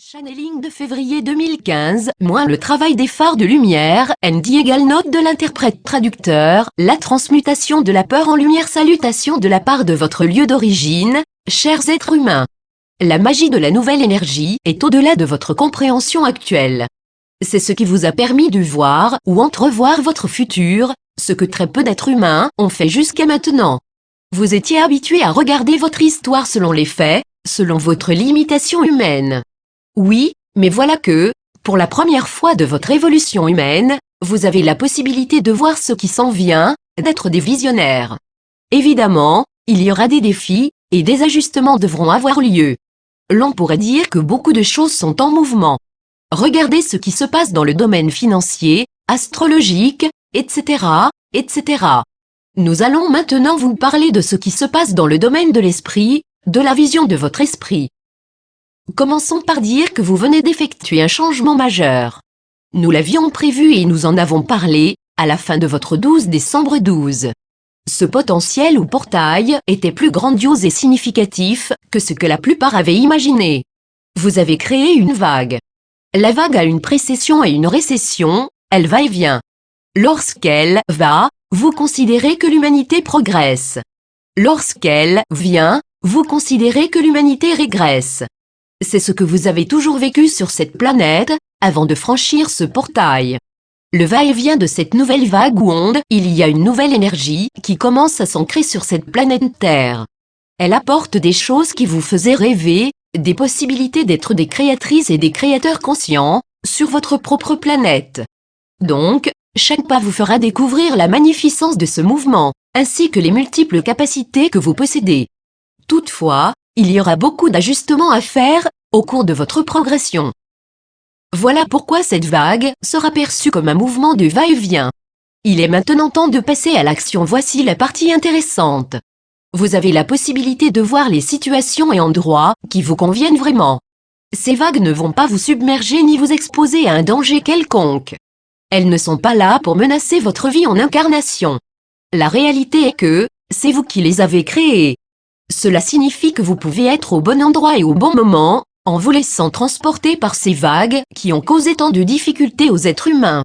Channeling de février 2015, moins le travail des phares de lumière, ND égale note de l'interprète-traducteur, la transmutation de la peur en lumière. Salutation de la part de votre lieu d'origine, chers êtres humains. La magie de la nouvelle énergie est au-delà de votre compréhension actuelle. C'est ce qui vous a permis de voir ou entrevoir votre futur, ce que très peu d'êtres humains ont fait jusqu'à maintenant. Vous étiez habitué à regarder votre histoire selon les faits, selon votre limitation humaine. Oui, mais voilà que, pour la première fois de votre évolution humaine, vous avez la possibilité de voir ce qui s'en vient, d'être des visionnaires. Évidemment, il y aura des défis, et des ajustements devront avoir lieu. L'on pourrait dire que beaucoup de choses sont en mouvement. Regardez ce qui se passe dans le domaine financier, astrologique, etc., etc. Nous allons maintenant vous parler de ce qui se passe dans le domaine de l'esprit, de la vision de votre esprit. Commençons par dire que vous venez d'effectuer un changement majeur. Nous l'avions prévu et nous en avons parlé, à la fin de votre 12 décembre 12. Ce potentiel ou portail était plus grandiose et significatif que ce que la plupart avaient imaginé. Vous avez créé une vague. La vague a une précession et une récession, elle va et vient. Lorsqu'elle va, vous considérez que l'humanité progresse. Lorsqu'elle vient, vous considérez que l'humanité régresse. C'est ce que vous avez toujours vécu sur cette planète, avant de franchir ce portail. Le va-et-vient de cette nouvelle vague ou onde, il y a une nouvelle énergie qui commence à s'ancrer sur cette planète Terre. Elle apporte des choses qui vous faisaient rêver, des possibilités d'être des créatrices et des créateurs conscients, sur votre propre planète. Donc, chaque pas vous fera découvrir la magnificence de ce mouvement, ainsi que les multiples capacités que vous possédez. Toutefois, il y aura beaucoup d'ajustements à faire, au cours de votre progression. Voilà pourquoi cette vague sera perçue comme un mouvement de va-et-vient. Il est maintenant temps de passer à l'action. Voici la partie intéressante. Vous avez la possibilité de voir les situations et endroits qui vous conviennent vraiment. Ces vagues ne vont pas vous submerger ni vous exposer à un danger quelconque. Elles ne sont pas là pour menacer votre vie en incarnation. La réalité est que, c'est vous qui les avez créées. Cela signifie que vous pouvez être au bon endroit et au bon moment, en vous laissant transporter par ces vagues qui ont causé tant de difficultés aux êtres humains.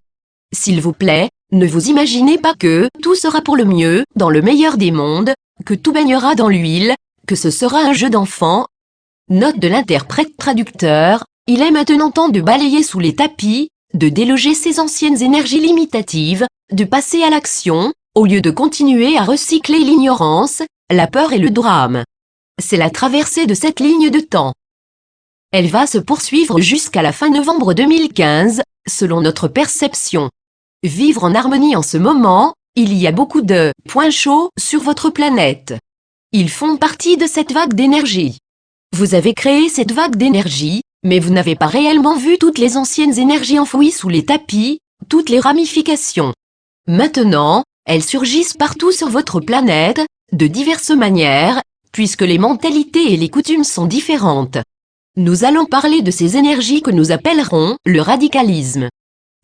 S'il vous plaît, ne vous imaginez pas que tout sera pour le mieux, dans le meilleur des mondes, que tout baignera dans l'huile, que ce sera un jeu d'enfant. Note de l'interprète-traducteur, il est maintenant temps de balayer sous les tapis, de déloger ces anciennes énergies limitatives, de passer à l'action, au lieu de continuer à recycler l'ignorance, la peur et le drame. C'est la traversée de cette ligne de temps. Elle va se poursuivre jusqu'à la fin novembre 2015, selon notre perception. Vivre en harmonie en ce moment, il y a beaucoup de points chauds sur votre planète. Ils font partie de cette vague d'énergie. Vous avez créé cette vague d'énergie, mais vous n'avez pas réellement vu toutes les anciennes énergies enfouies sous les tapis, toutes les ramifications. Maintenant, elles surgissent partout sur votre planète, de diverses manières, puisque les mentalités et les coutumes sont différentes. Nous allons parler de ces énergies que nous appellerons le radicalisme.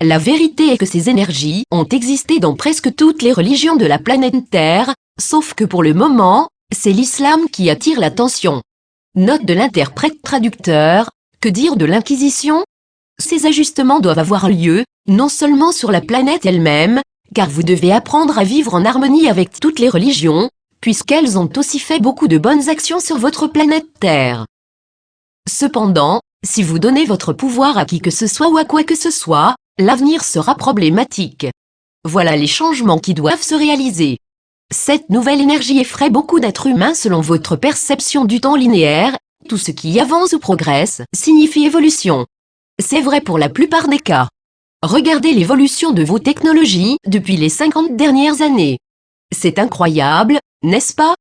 La vérité est que ces énergies ont existé dans presque toutes les religions de la planète Terre, sauf que pour le moment, c'est l'islam qui attire l'attention. Note de l'interprète-traducteur, que dire de l'Inquisition? Ces ajustements doivent avoir lieu, non seulement sur la planète elle-même, car vous devez apprendre à vivre en harmonie avec toutes les religions, puisqu'elles ont aussi fait beaucoup de bonnes actions sur votre planète Terre. Cependant, si vous donnez votre pouvoir à qui que ce soit ou à quoi que ce soit, l'avenir sera problématique. Voilà les changements qui doivent se réaliser. Cette nouvelle énergie effraie beaucoup d'êtres humains selon votre perception du temps linéaire. Tout ce qui avance ou progresse signifie évolution. C'est vrai pour la plupart des cas. Regardez l'évolution de vos technologies depuis les 50 dernières années. C'est incroyable, n'est-ce pas?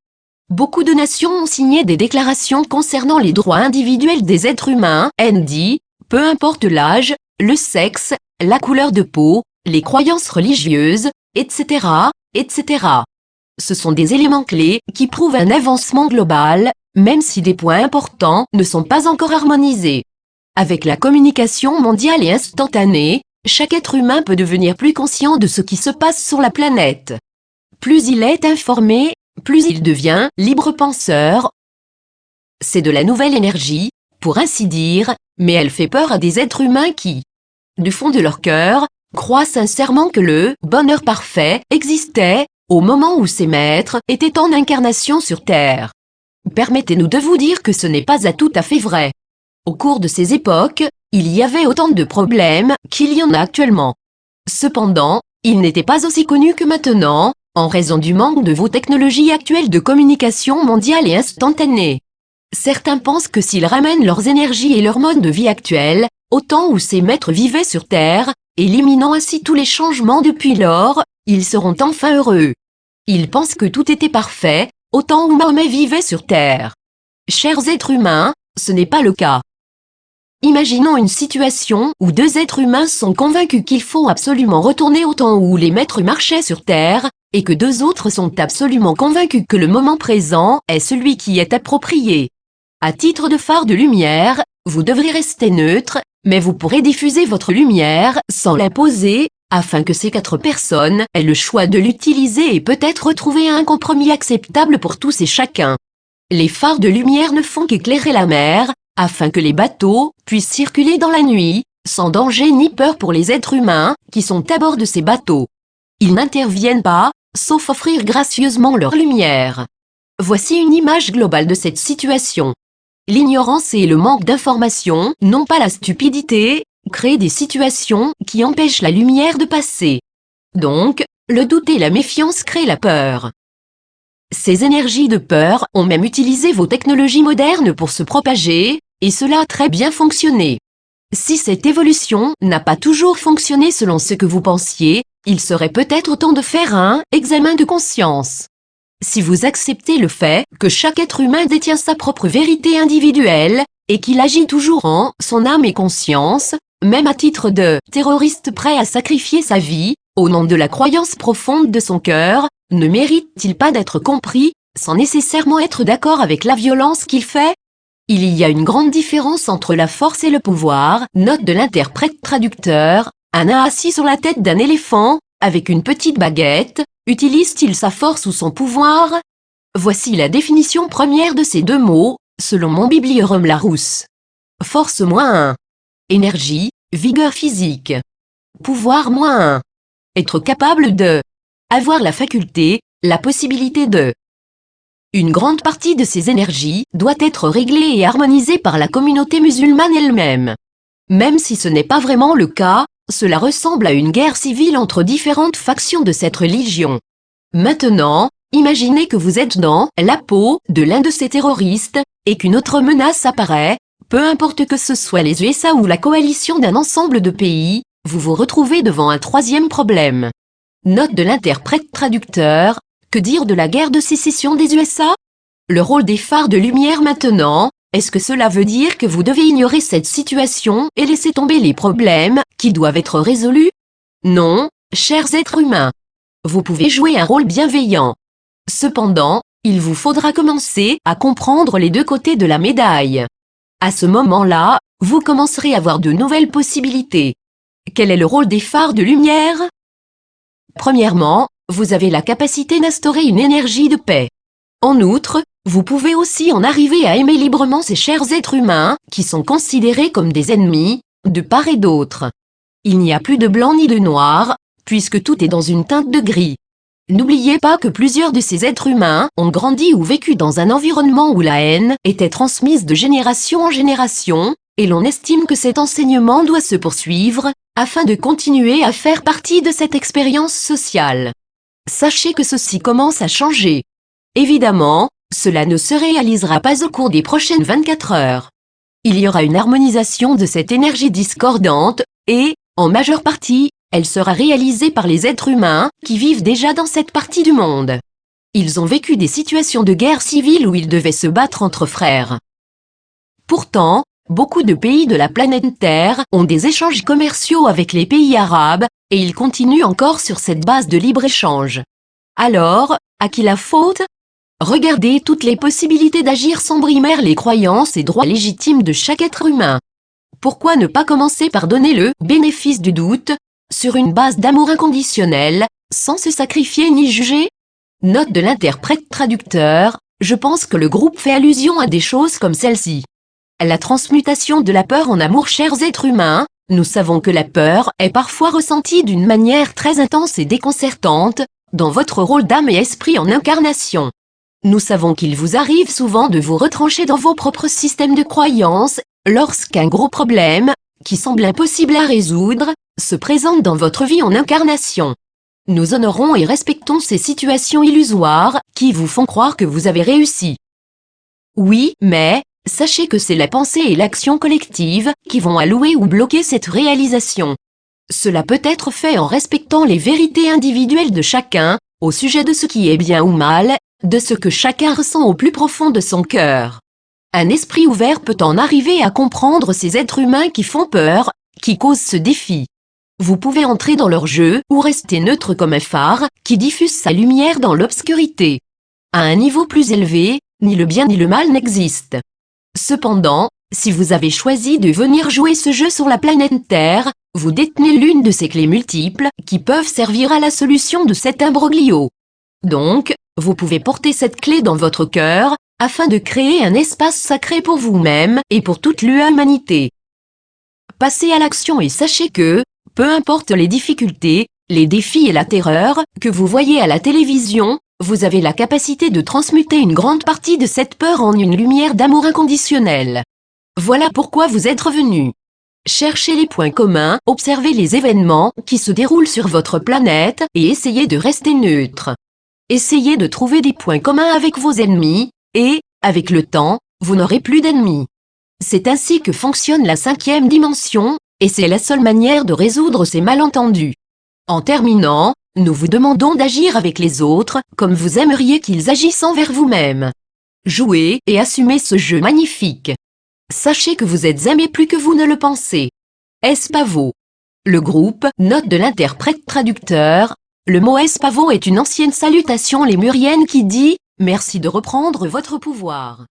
Beaucoup de nations ont signé des déclarations concernant les droits individuels des êtres humains, ND, peu importe l'âge, le sexe, la couleur de peau, les croyances religieuses, etc., etc. Ce sont des éléments clés qui prouvent un avancement global, même si des points importants ne sont pas encore harmonisés. Avec la communication mondiale et instantanée, chaque être humain peut devenir plus conscient de ce qui se passe sur la planète. Plus il est informé, plus il devient libre penseur. C'est de la nouvelle énergie, pour ainsi dire, mais elle fait peur à des êtres humains qui, du fond de leur cœur, croient sincèrement que le bonheur parfait existait au moment où ces maîtres étaient en incarnation sur Terre. Permettez-nous de vous dire que ce n'est pas à tout à fait vrai. Au cours de ces époques, il y avait autant de problèmes qu'il y en a actuellement. Cependant, ils n'étaient pas aussi connus que maintenant, en raison du manque de vos technologies actuelles de communication mondiale et instantanée. Certains pensent que s'ils ramènent leurs énergies et leur mode de vie actuel, au temps où ces maîtres vivaient sur Terre, éliminant ainsi tous les changements depuis lors, ils seront enfin heureux. Ils pensent que tout était parfait, au temps où Mahomet vivait sur Terre. Chers êtres humains, ce n'est pas le cas. Imaginons une situation où deux êtres humains sont convaincus qu'il faut absolument retourner au temps où les maîtres marchaient sur Terre, et que deux autres sont absolument convaincus que le moment présent est celui qui est approprié. À titre de phare de lumière, vous devrez rester neutre, mais vous pourrez diffuser votre lumière sans l'imposer, afin que ces quatre personnes aient le choix de l'utiliser et peut-être retrouver un compromis acceptable pour tous et chacun. Les phares de lumière ne font qu'éclairer la mer, afin que les bateaux puissent circuler dans la nuit, sans danger ni peur pour les êtres humains qui sont à bord de ces bateaux. Ils n'interviennent pas, sauf offrir gracieusement leur lumière. Voici une image globale de cette situation. L'ignorance et le manque d'information, non pas la stupidité, créent des situations qui empêchent la lumière de passer. Donc, le doute et la méfiance créent la peur. Ces énergies de peur ont même utilisé vos technologies modernes pour se propager, et cela a très bien fonctionné. Si cette évolution n'a pas toujours fonctionné selon ce que vous pensiez, il serait peut-être temps de faire un examen de conscience. Si vous acceptez le fait que chaque être humain détient sa propre vérité individuelle, et qu'il agit toujours en son âme et conscience, même à titre de terroriste prêt à sacrifier sa vie, au nom de la croyance profonde de son cœur, ne mérite-t-il pas d'être compris, sans nécessairement être d'accord avec la violence qu'il fait? Il y a une grande différence entre la force et le pouvoir, note de l'interprète-traducteur. Un nain assis sur la tête d'un éléphant, avec une petite baguette, utilise-t-il sa force ou son pouvoir? Voici la définition première de ces deux mots, selon mon bibliorum Larousse. Force -1. Énergie, vigueur physique. Pouvoir -1. Être capable de. Avoir la faculté, la possibilité de. Une grande partie de ces énergies doit être réglée et harmonisée par la communauté musulmane elle-même. Même si ce n'est pas vraiment le cas, cela ressemble à une guerre civile entre différentes factions de cette religion. Maintenant, imaginez que vous êtes dans la peau de l'un de ces terroristes, et qu'une autre menace apparaît, peu importe que ce soit les USA ou la coalition d'un ensemble de pays, vous vous retrouvez devant un troisième problème. Note de l'interprète-traducteur, que dire de la guerre de sécession des USA? Le rôle des phares de lumière maintenant, est-ce que cela veut dire que vous devez ignorer cette situation et laisser tomber les problèmes qui doivent être résolus? Non, chers êtres humains. Vous pouvez jouer un rôle bienveillant. Cependant, il vous faudra commencer à comprendre les deux côtés de la médaille. À ce moment-là, vous commencerez à voir de nouvelles possibilités. Quel est le rôle des phares de lumière? Premièrement, vous avez la capacité d'instaurer une énergie de paix. En outre, vous pouvez aussi en arriver à aimer librement ces chers êtres humains, qui sont considérés comme des ennemis, de part et d'autre. Il n'y a plus de blanc ni de noir, puisque tout est dans une teinte de gris. N'oubliez pas que plusieurs de ces êtres humains ont grandi ou vécu dans un environnement où la haine était transmise de génération en génération, et l'on estime que cet enseignement doit se poursuivre, afin de continuer à faire partie de cette expérience sociale. Sachez que ceci commence à changer. Évidemment, cela ne se réalisera pas au cours des prochaines 24 heures. Il y aura une harmonisation de cette énergie discordante, et, en majeure partie, elle sera réalisée par les êtres humains qui vivent déjà dans cette partie du monde. Ils ont vécu des situations de guerre civile où ils devaient se battre entre frères. Pourtant, beaucoup de pays de la planète Terre ont des échanges commerciaux avec les pays arabes, et ils continuent encore sur cette base de libre-échange. Alors, à qui la faute? Regardez toutes les possibilités d'agir sans brimer les croyances et droits légitimes de chaque être humain. Pourquoi ne pas commencer par donner le bénéfice du doute, sur une base d'amour inconditionnel, sans se sacrifier ni juger? Note de l'interprète-traducteur, je pense que le groupe fait allusion à des choses comme celle-ci. la transmutation de la peur en amour. Chers êtres humains, nous savons que la peur est parfois ressentie d'une manière très intense et déconcertante, dans votre rôle d'âme et esprit en incarnation. Nous savons qu'il vous arrive souvent de vous retrancher dans vos propres systèmes de croyances, lorsqu'un gros problème, qui semble impossible à résoudre, se présente dans votre vie en incarnation. Nous honorons et respectons ces situations illusoires, qui vous font croire que vous avez réussi. Oui, mais, sachez que c'est la pensée et l'action collective, qui vont allouer ou bloquer cette réalisation. Cela peut être fait en respectant les vérités individuelles de chacun, au sujet de ce qui est bien ou mal, de ce que chacun ressent au plus profond de son cœur. Un esprit ouvert peut en arriver à comprendre ces êtres humains qui font peur, qui causent ce défi. Vous pouvez entrer dans leur jeu ou rester neutre comme un phare qui diffuse sa lumière dans l'obscurité. À un niveau plus élevé, ni le bien ni le mal n'existent. Cependant, si vous avez choisi de venir jouer ce jeu sur la planète Terre, vous détenez l'une de ces clés multiples qui peuvent servir à la solution de cet imbroglio. Donc, vous pouvez porter cette clé dans votre cœur, afin de créer un espace sacré pour vous-même et pour toute l'humanité. Passez à l'action et sachez que, peu importe les difficultés, les défis et la terreur que vous voyez à la télévision, vous avez la capacité de transmuter une grande partie de cette peur en une lumière d'amour inconditionnel. Voilà pourquoi vous êtes revenu. Cherchez les points communs, observez les événements qui se déroulent sur votre planète et essayez de rester neutre. Essayez de trouver des points communs avec vos ennemis, et, avec le temps, vous n'aurez plus d'ennemis. C'est ainsi que fonctionne la 5e dimension, et c'est la seule manière de résoudre ces malentendus. En terminant, nous vous demandons d'agir avec les autres comme vous aimeriez qu'ils agissent envers vous-même. Jouez et assumez ce jeu magnifique. Sachez que vous êtes aimé plus que vous ne le pensez. Espavo. Le groupe Note de l'interprète traducteur. Le mot Espavo est une ancienne salutation lémurienne qui dit « Merci de reprendre votre pouvoir ».